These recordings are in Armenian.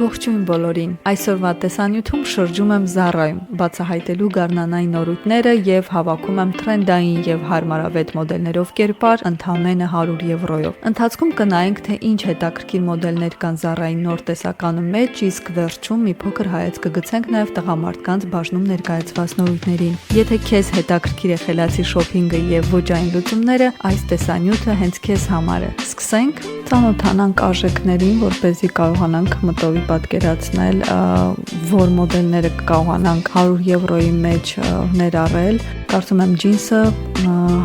Ողջույն բոլորին։ Այսօրվա տեսանյութում շրջում եմ Զառայում, բացահայտելու գարնանային նորույթները եւ հավաքում եմ թրենդային եւ հարմարավետ մոդելներով կերպար ընդամենը 100 եվրոյով։ Ընթացքում կնայենք, թե ինչ հետաքրքիր մոդելներ կան Զառայի նոր տեսականում մեջ, իսկ վերջում մի փոքր հայացք կգցենք նաեւ տղամարդկանց բաժնում ներկայացված նորույթներին։ Եթե քեզ հետաքրքիր է խելացի շոփինգը եւ ոճային լուծումները, այս տեսանյութը հենց քեզ համար է։ Սկսենք ծանոթանանք արժեքներին, որպեսզի կարողանանք մտովի պատկերացնել, որ մոդելները կարողանանք 100 եվրոյի մեջ ներառել։ Կարծում եմ ջինսը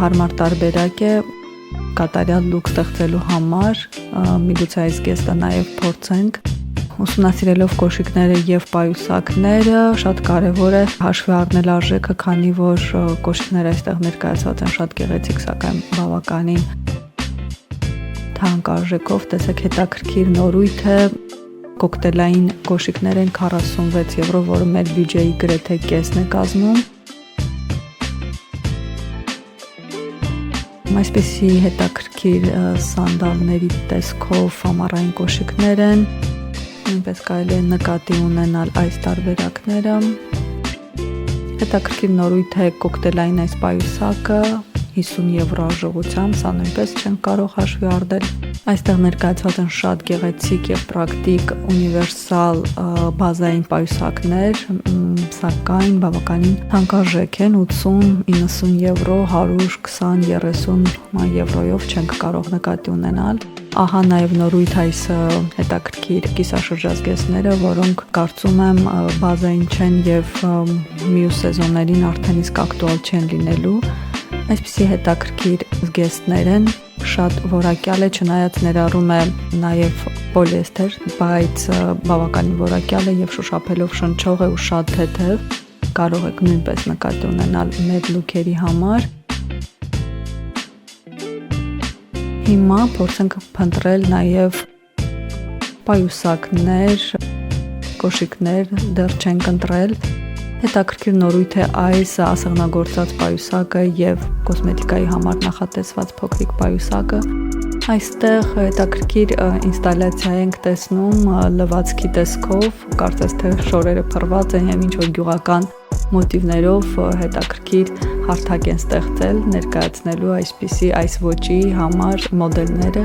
հարմար տարբերակ է կատարյալ լուք ստեղծելու համար։ Միլուց այս գեստը նաև փորձենք ուսումնասիրելով կոշիկները եւ պայուսակները, շատ կարեւոր է հաշվի առնել արժեքը, քանի որ կոշիկները այստեղ ներկայացված են շատ գեղեցիկ, սակայն բավականին թանկ արժեքով։ Տեսեք հետաքրքիր նորույթը կոկտեյլային կոշիկներ են 46 եվրո, որը մեր բյուջեի գրեթե կեսն է կազմում։ Այսպիսի հետաքրքիր սանդալների տեսքով ամառային կոշիկներ են, նույնպես կարելի է նկատի ունենալ այս տարբերակները։ Հետաքրքիր նորույթ է կոկտեյլային այս պայուսակը 50 եվրո արժողությամբ, սա նույնպես չենք կարող հաշվի առնել։ Այստեղ ներկայացված են շատ գեղեցիկ եւ պրակտիկ ունիվերսալ բազային պայուսակներ, սակայն բավականին թանկարժեք են 80-90 եվրո, 120, 30 եվրոյով չենք կարող նկատի ունենալ։ Ահա նաև նորույթ այս հետաքրքիր կիսաշրջազգեստները, որոնք կարծում եմ բազային չեն եւ մյուս սեզոններին արդեն իսկ ակտուալ չեն լինելու։ Այսպիսի հետաքրքիր զգեստներ են, շատ որակյալ է, չնայած ներառում է նաև պոլիեստեր, բայց բավականին որակյալ է եւ շոշափելով շնչող է ու շատ թեթև, կարող եք նույնպես նկատի ունենալ մեր լուքերի համար։ Հիմա փորձենք փնտրել նաև պայուսակներ, կոշիկներ, դեռ չենք ընտրել։ Հետաքրքիր նորույթ է այս ասեղնագործած պայուսակը եւ կոսմետիկայի համար նախատեսված փոքրիկ պայուսակը։ Այստեղ հետաքրքիր ինստալացիա ենք տեսնում լվացքի տեսքով, կարծես թե շորերը փռված են եւ ինչ որ գյուղական մոտիվներով հետաքրքիր հարթակ են ստեղծել ներկայացնելու այսպիսի այս ոճի համար մոդելները։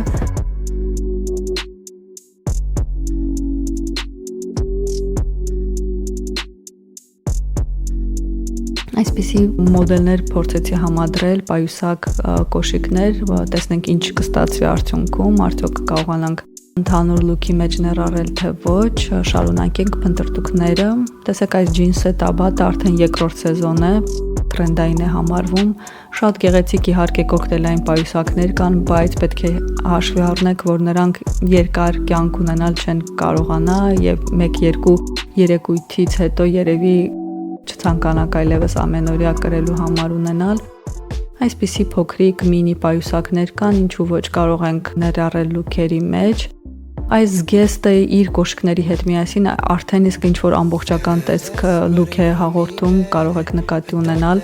Այսպիսի մոդելներ փորձեցի համադրել, պայուսակ կոշիկներ, տեսնենք ինչ կստացվի արդյունքում, արդյոք կարողանանք ընդհանուր լուքի մեջ ներառել թե ոչ, շարունակենք փնտրտուքները։ Տեսեք այս ջինսը տաբատը արդեն երկրորդ սեզոն է, թրենդային է համարվում։ Շատ գեղեցիկ իհարկե կոկտեյլային պայուսակներ կան, բայց պետք է հաշվի առնեք, որ նրանք երկար կյանք ունենալ չեն կարողանա եւ 1-2 երեկույթից հետո երևի չցանկանաք այլևս ամենօրյա կրելու համար ունենալ։ Այսպիսի փոքրիկ մինի պայուսակներ կան, ինչու ոչ կարող ենք ներառել լուքերի մեջ։ Այս զգեստը իր կոշիկների հետ միասին արդեն իսկ ինչ որ ամբողջական տեսք լուք է հաղորդում, կարող եք նկատի ունենալ։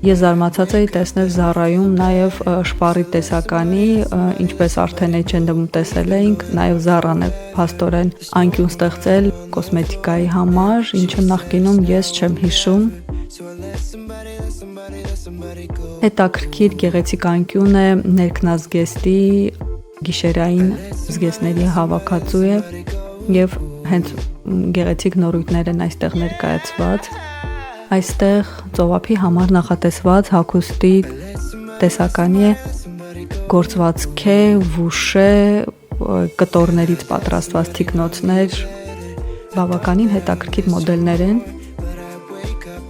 Ես զարմացած էի տեսնել Զառայում նաև շպարի տեսականի, ինչպես արդեն H&M-ում տեսել էինք, նաև Զառան է փաստորեն անկյուն ստեղծել կոսմետիկայի համար, ինչը նախկինում ես չեմ հիշում։ Հետաքրքիր գեղեցիկ անկյուն է, ներքնազգեստի, գիշերային զգեստների հավաքածու է եւ հենց գեղեցիկ նորույթներ են այստեղ ներկայացված։ Այստեղ ծովափի համար նախատեսված հագուստի տեսականի է, գործվածք է, վուշե, կտորներից պատրաստված թիկնոցներ, բավականին հետաքրքիր մոդելներ են։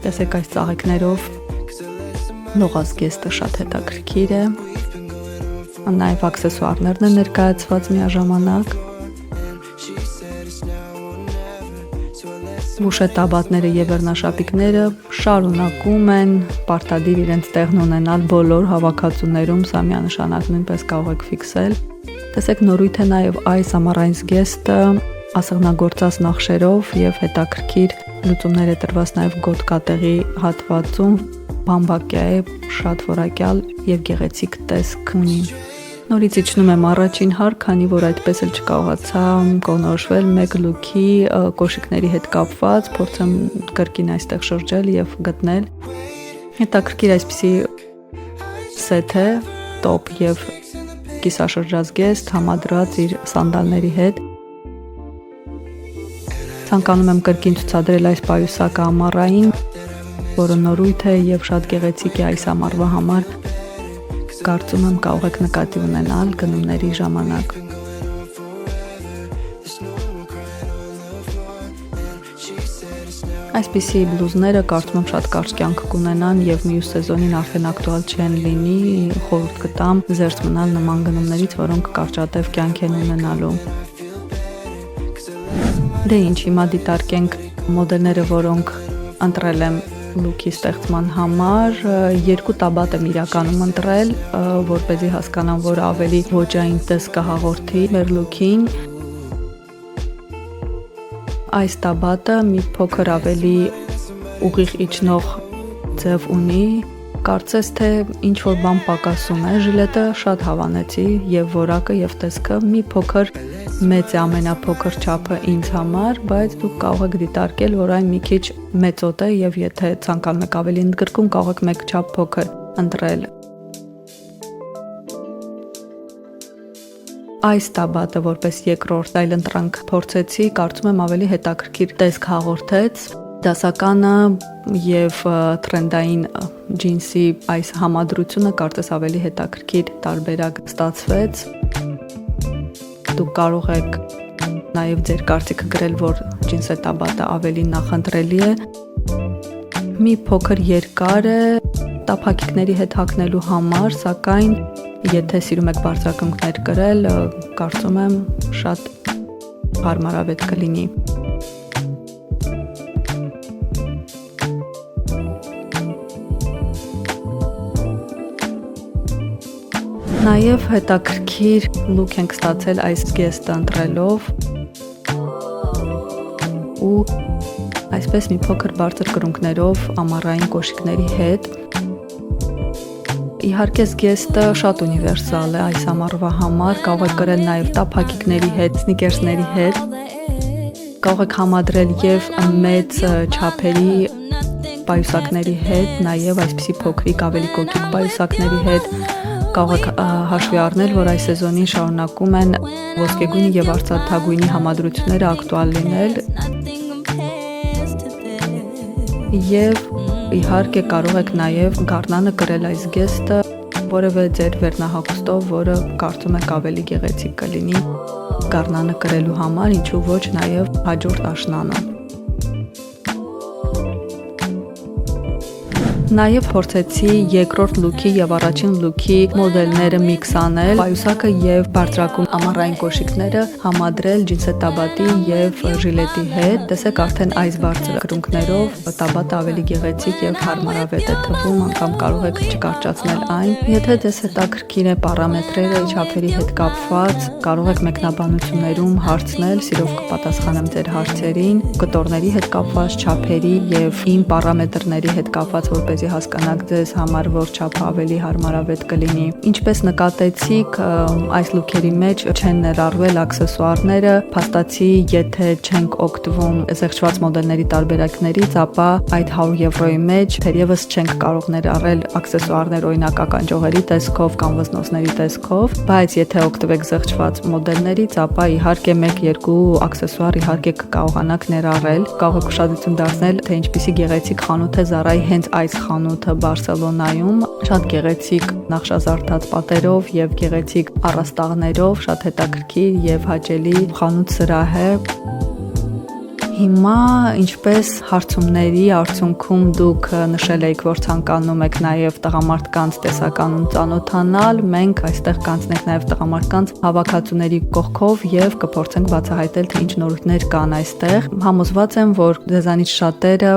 Տեսեք այս ծաղիկներով լողազգեստը շատ հետաքրքիր է, նաև աքսեսուարներն են ներկայացված միաժամանակ։ Վուշե տաբատները եւ վերնաշապիկները շարունակում են պարտադիր իրենց տեղն ունենալ բոլոր հավաքածուներում, սա միանշանակ նույնպես կարող եք ֆիքսել։ Տեսեք նորույթ է նաեւ այս ամառային զգեստը ասեղնագործած նախշերով եւ հետաքրքիր լուծումներ է տրված նաեւ գոտկատեղի հատվածում, բամբակյա է, շատ որակյալ եւ գեղեցիկ տեսք ունի։ Նորից իջնում եմ առաջին հարկ, քանի որ այդպես էլ չկարողացա կողնորոշվել մեկ լուքի կոշիկների հետ կապված, փորձեմ կրկին այստեղ շրջել եւ գտնել։ Հետաքրքիր այսպիսի սեթ է, տոպ եւ կիսաշրջած գեստ համադրած իր սանդալների հետ։ Ցանկանում եմ կրկին ցուցադրել այս պայուսակը ամառային, որը նորույթ է եւ շատ գեղեցիկ է այս ամառվա համար։ Կարծում եմ կարող եք նկատի ունենալ գնումների ժամանակ։ Այսպիսի բլուզները կարծում եմ շատ կարճ կյանք կունենան եւ մյուս սեզոնին արդեն ակտուալ չեն լինի, խորհուրդ կտամ զերծ մնալ նման գնումներից, որոնք կարճատև կյանք են ունենալու։ Դե ինչ, հիմա դիտարկենք մոդելները, որոնք ընտրել եմ լուքի ստեղծման համար, երկու տաբատ եմ իրականում ընտրել, որպեսզի հասկանամ, որ ավելի ոճային տես կհաղորդի մեր լուքին։ Այս տաբատը մի փոքր ավելի ուղիղ իջնող ձև ունի, կարծես թե ինչ որ բան պակասում է, ժիլետը շատ հավանեցի եւ որակը եւ տեսքը մի փոքր մեծ է, ամենափոքր չափը ինձ համար, բայց դուք կարող եք դիտարկել, որ այն մի քիչ մեծոտ է եւ եթե ցանկանում եք ավելի ընդգրկում, կարող եք մեկ չափ փոքր ընտրել։ Այս տաբատը որպես երկրորդ այլընտրանք փորձեցի, կարծում եմ ավելի հետաքրքիր տեսք հաղորդեց։ Դասականը եւ տրենդային ջինսի այս համադրությունը կարծես ավելի հետաքրքիր տարբերակ ստացվեց։ Դուք կարող եք նաև ձեր կարծիքը գրել, որ ջինսե տաբատը ավելի նախընտրելի է։ Մի փոքր երկար է տափակիկների հետ հագնելու համար, սակայն եթե սիրում եք բարձրակնքներ կրել, կարծում եմ շատ հարմարավետ կլինի։ Նաև հետաքրքիր լուք ենք ստացել այս գեստը ընտրելով ու այսպես մի փոքր բարձր կրունկներով ամառային կոշիկների հետ։ Իհարկե գեստը շատ ունիվերսալ է այս ամառվա համար, կարող եք կրել նաև տափակիկների հետ, սնիկերսների հետ։ Կարող եք համադրել եւ մեծ չափերի պայուսակների հետ, նաև այսպիսի փոքրիկ ավելի կոկիկ պայուսակների հետ։ Կարող եք հաշվի առնել, որ այս սեզոնին շարունակում են ոսկեգույնի եւ արծաթագույնի համադրությունները ակտուալ լինել եւ իհարկե կարող եք նաեւ գառնանը կրել այս գեստը որևէ ձեր վերնահագուստով, որը կարծում եք ավելի գեղեցիկ կլինի գառնանը կրելու համար, ինչու ոչ նաեւ հաջորդ աշնանը։ Նաև փորձեցի երկրորդ լուքի եւ առաջին լուքի մոդելները միքս անել, պայուսակը եւ բարձրակում ամառային կոշիկները համադրել ջինսե տաբատի եւ ժիլետի հետ։ Տեսեք արդեն այս բարձր կրունկներով տաբատը ավելի գեղեցիկ եւ հարմարավետ է թվում, անգամ կարող եք չկարճացնել այն։ Եթե ձեզ հետաքրքիր է պարամետրերը, չափերի հետ կապված, կարող եք մեկնաբանություններում հարցնել, սիրով կպատասխանեմ ձեր հարցերին, կտորների հետ կապված, չափերի եւ իմ պարամետրների հետ կապված, որպես հասկանաք ձեզ համար որ չափը ավելի հարմարավետ կլինի։ Ինչպես նկատեցիք, այս լուքերի մեջ չեն ներառվել աքսեսուարները, փաստացի եթե չենք օգտվում զեղչված մոդելների տարբերակներից, ապա այդ 100 եվրոյի մեջ թերևս չենք կարող ներառել աքսեսուարներ, օրինակ ականջողերի տեսքով կամ վզնոցների տեսքով, բայց եթե օգտվեք զեղչված մոդելներից, ապա իհարկե 1-2 աքսեսուար իհարկե կկարողանաք ներառել։ Կարող եք ուշադրություն դարձնել, թե ինչպիսի գեղեցիկ խանութ է Zara-ի հենց այս խանութը Բարսելոնայում, շատ գեղեցիկ նախշազարդած պատերով եւ գեղեցիկ առաստաղներով, շատ հետաքրքիր եւ հաճելի խանութ սրահ է։ Հիմա ինչպես հարցումների արդյունքում դուք նշել եք, որ ցանկանում եք նաև տղամարդկանց տեսականուն ծանոթանալ, մենք այստեղ կանցնենք նաև տղամարդկանց հավաքածուների կողքով եւ կփորձենք բացահայտել, թե ինչ նորույթներ կան այստեղ։ Համոզված եմ, որ ձեզանից շատերը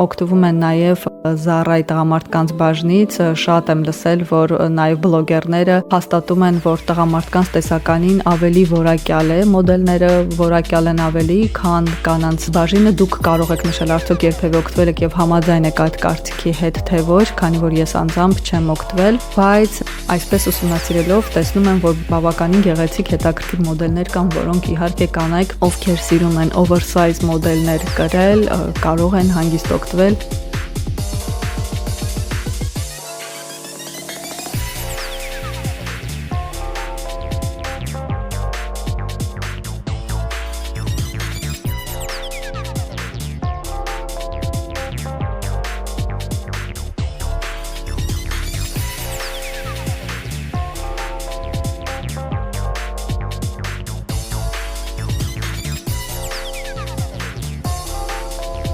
օգտվում են նաև Զառայի տղամարդկանց բաժնից շատ եմ լսել, որ նաև բլոգերները հաստատում են, որ տղամարդկանց տեսականին ավելի որակյալ է, մոդելները որակյալ են ավելի, քան կանանց բաժինը։ Դուք կարող եք նշել, արդյոք երբևէ օգտվել եք եւ համաձայն եք այդ կարծիքի հետ, թե ոչ, քանի որ ես անձամբ չեմ օգտվել, բայց այսպես ուսումնասիրելով տեսնում եմ, որ բավականին գեղեցիկ հետաքրքիր մոդելներ կան, որոնք իհարկե կանայք, ովքեր սիրում են oversize մոդելներ կրել, կարող են հանգիստ օգտվել։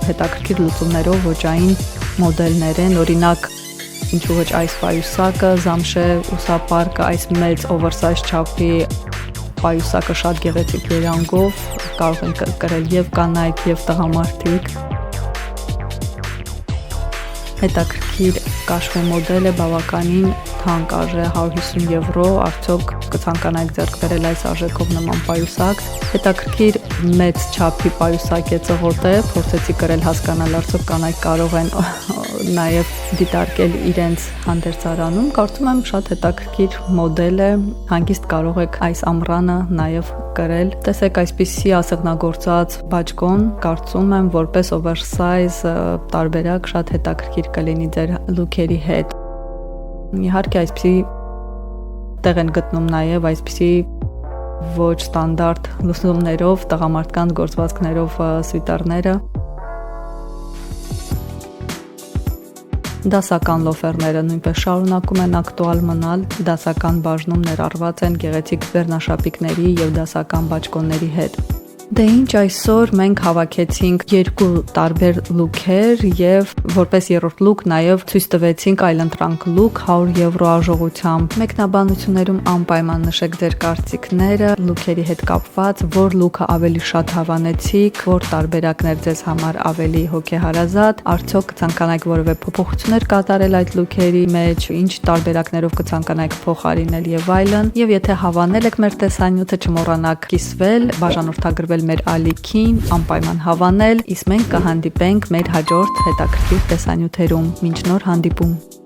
Հետաքրքիր լուծումներով ոճային մոդելներ են, օրինակ ինչու ոչ այս պայուսակը, Zamshe ուսապարկը, այս մեծ oversize չափի պայուսակը շատ գեղեցիկ երանգով կարող են կրել եւ կանայք եւ տղամարդիկ։ Հետաքրքիր կաշվե մոդելը բավականին թանկ արժե 150 եվրո, արդյոք կցանկանայիք ձեռք բերել այս արժեքով նման պայուսակ։ Հետաքրքիր մեծ չափի պայուսակ է, ծղոտ է, փորձեցի կրել, հասկանալ արդյոք կանայք կարող են նաև դիտարկել իրենց հանդերձարանում։ Կարծում եմ շատ հետաքրքիր մոդել է, հանգիստ կարող եք այս ամռանը նաև կրել։ Տեսեք, այսպիսի ասեղնագործած բաճկոն, կարծում եմ, որպես oversize տարբերակ շատ հետաքրքիր կլինի ձեր լուքերի հետ։ Իհարկե այսպիսի տեղ են գտնում նաև այսպիսի ոչ ստանդարտ լուսումներով, տղամարդկանց գործվածքներով սվիտարները։ Դասական լոֆերները նույնպես շարունակում են ակտուալ մնալ, դասական բաժնում ներառված են գեղեցիկ վերնաշապիկների եւ դասական բաճկոնների հետ։ Դե ինչ, այսօր մենք հավաքեցինք երկու տարբեր լուքեր եւ որպես երրորդ լուք նաեւ ցույց տվեցինք այլընտրանք լուք 100 եվրո արժողությամբ։ Մեկնաբանություններում անպայման նշեք ձեր կարծիքները լուքերի հետ կապված, որ լուքը ավելի շատ հավանեցիք, որ տարբերակներ ձեզ համար ավելի հոգեհարազատ, արդյոք կցանկանայիք որևէ փոփոխություններ կատարել այդ լուքերի մեջ, ինչ տարբերակներով կցանկանայիք փոխարինել եւ այլն։ Եվ եթե հավանել եք մեր տեսանյութը, չմոռանաք կիսվել, բաժանորդագրվել մեր ալիքին, անպայման հավանել, իսկ մենք կհանդիպենք մեր հաջորդ հետաքրքիր տեսանյութերում։ Մինչ նոր հանդիպում։